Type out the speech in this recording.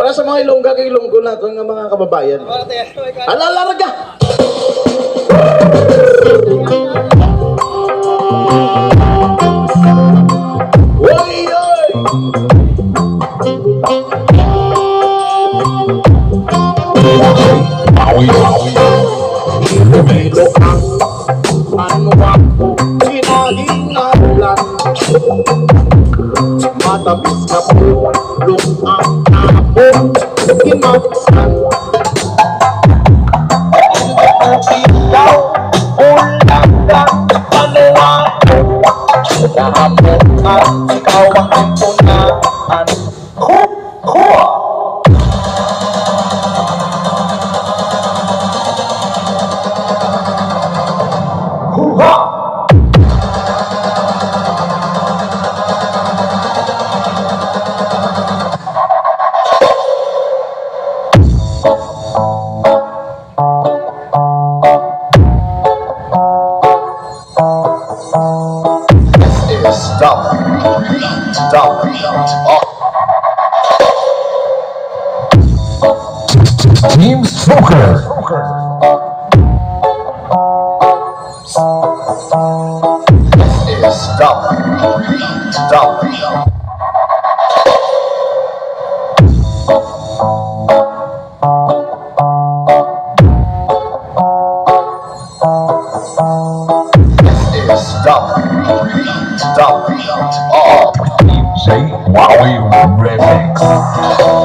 Para sa mga Ilongga kay Ilonggo natin ng mga kababayan. Alalarga! Oy, oy! Ililo ang ano ako, hinahingalan. Matabis na pulong ang tapon, kinaksan. Ikaw, ulang lang, ano ako? Nahamon at ikaw ang impunaan. Team Smoker. Say Wowie Remix.